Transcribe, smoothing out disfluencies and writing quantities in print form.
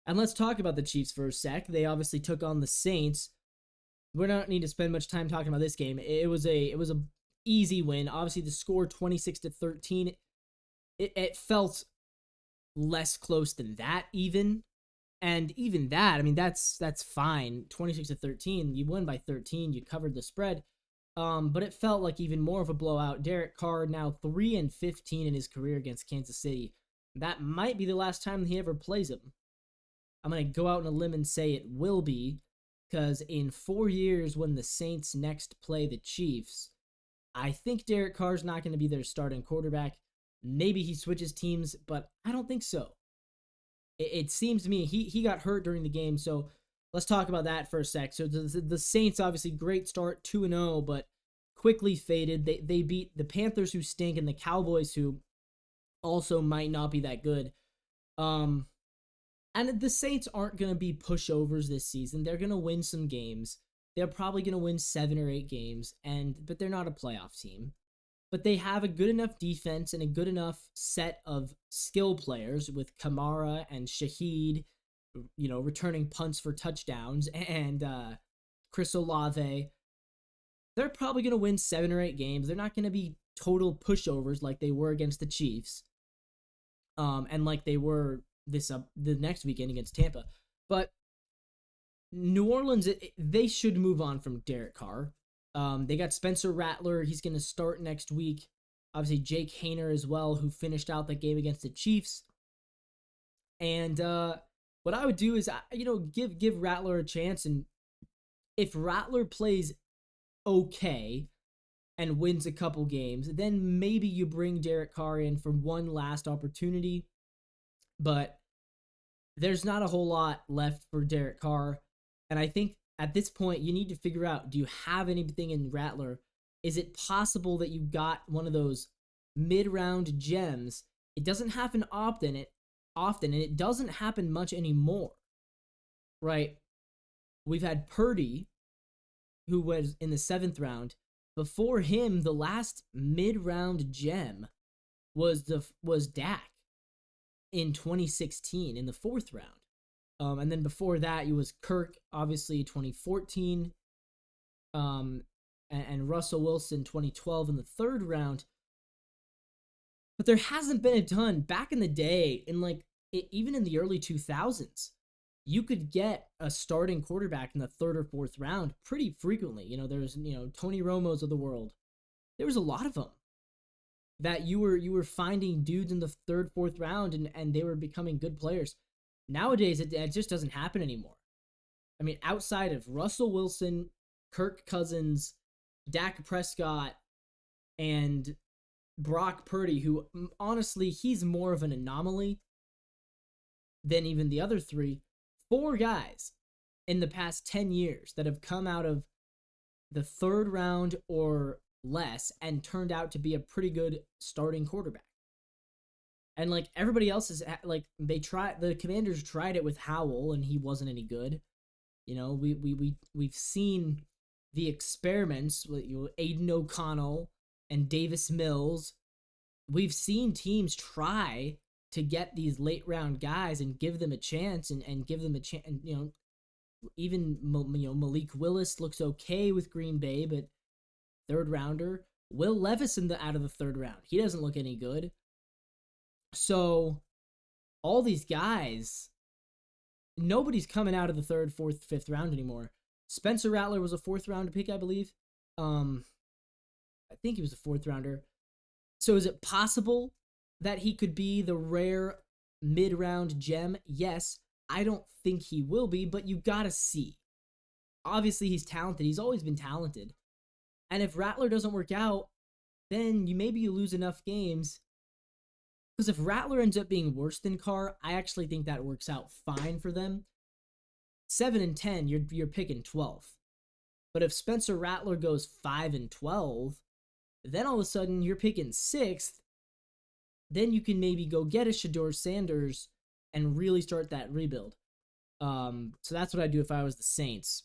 And let's talk about the Chiefs for a sec. They obviously took on the Saints. We don't need to spend much time talking about this game. It was a easy win. Obviously, the score 26-13. It felt less close than that even. And even that, I mean, that's fine. 26-13. You win by 13. You covered the spread. But it felt like even more of a blowout. Derek Carr now 3-15 in his career against Kansas City. That might be the last time he ever plays him. I'm going to go out on a limb and say it will be, because in 4 years when the Saints next play the Chiefs, I think Derek Carr's not going to be their starting quarterback. Maybe he switches teams, but I don't think so. It seems to me he got hurt during the game, so let's talk about that for a sec. So the Saints, obviously, great start, 2-0, but quickly faded. They beat the Panthers, who stink, and the Cowboys, who also might not be that good. And the Saints aren't going to be pushovers this season. They're going to win some games. They're probably going to win 7 or 8 games, but they're not a playoff team. But they have a good enough defense and a good enough set of skill players with Kamara and Shaheed, returning punts for touchdowns, and Chris Olave. They're probably going to win 7 or 8 games. They're not going to be total pushovers like they were against the Chiefs, and like they were the next weekend against Tampa. But New Orleans, they should move on from Derek Carr. They got Spencer Rattler. He's going to start next week. Obviously, Jake Haener as well, who finished out that game against the Chiefs. And what I would do is, give Rattler a chance. And if Rattler plays okay and wins a couple games, then maybe you bring Derek Carr in for one last opportunity. But there's not a whole lot left for Derek Carr. And I think at this point, you need to figure out, do you have anything in Rattler? Is it possible that you got one of those mid-round gems? It doesn't happen often, and it doesn't happen much anymore, right? We've had Purdy, who was in the 7th round. Before him, the last mid-round gem was Dak in 2016 in the 4th round. And then before that, it was Kirk, obviously, 2014, and Russell Wilson, 2012 in the 3rd round. But there hasn't been a ton. Back in the day, even in the early 2000s, you could get a starting quarterback in the 3rd or 4th round pretty frequently. There's, Tony Romo's of the world. There was a lot of them that you were finding dudes in the 3rd, 4th round, and they were becoming good players. Nowadays, it just doesn't happen anymore. I mean, outside of Russell Wilson, Kirk Cousins, Dak Prescott, and Brock Purdy, who, honestly, he's more of an anomaly than even the other 3. 4 guys in the past 10 years that have come out of the 3rd round or less and turned out to be a pretty good starting quarterback. And everybody else is the Commanders tried it with Howell, and he wasn't any good. We've seen the experiments with Aiden O'Connell and Davis Mills. We've seen teams try to get these late round guys and give them a chance and give them a chance. Even Malik Willis looks okay with Green Bay, but 3rd rounder. Will Levis out of the 3rd round. He doesn't look any good. So, all these guys, nobody's coming out of the 3rd, 4th, 5th round anymore. Spencer Rattler was a 4th round pick, I believe. I think he was a 4th rounder. So, is it possible that he could be the rare mid-round gem? Yes. I don't think he will be, but you gotta see. Obviously, he's talented. He's always been talented. And if Rattler doesn't work out, then maybe you lose enough games. Because if Rattler ends up being worse than Carr, I actually think that works out fine for them. 7-10, you're picking 12th. But if Spencer Rattler goes 5-12, then all of a sudden you're picking 6th. Then you can maybe go get a Shedeur Sanders and really start that rebuild. So that's what I'd do if I was the Saints.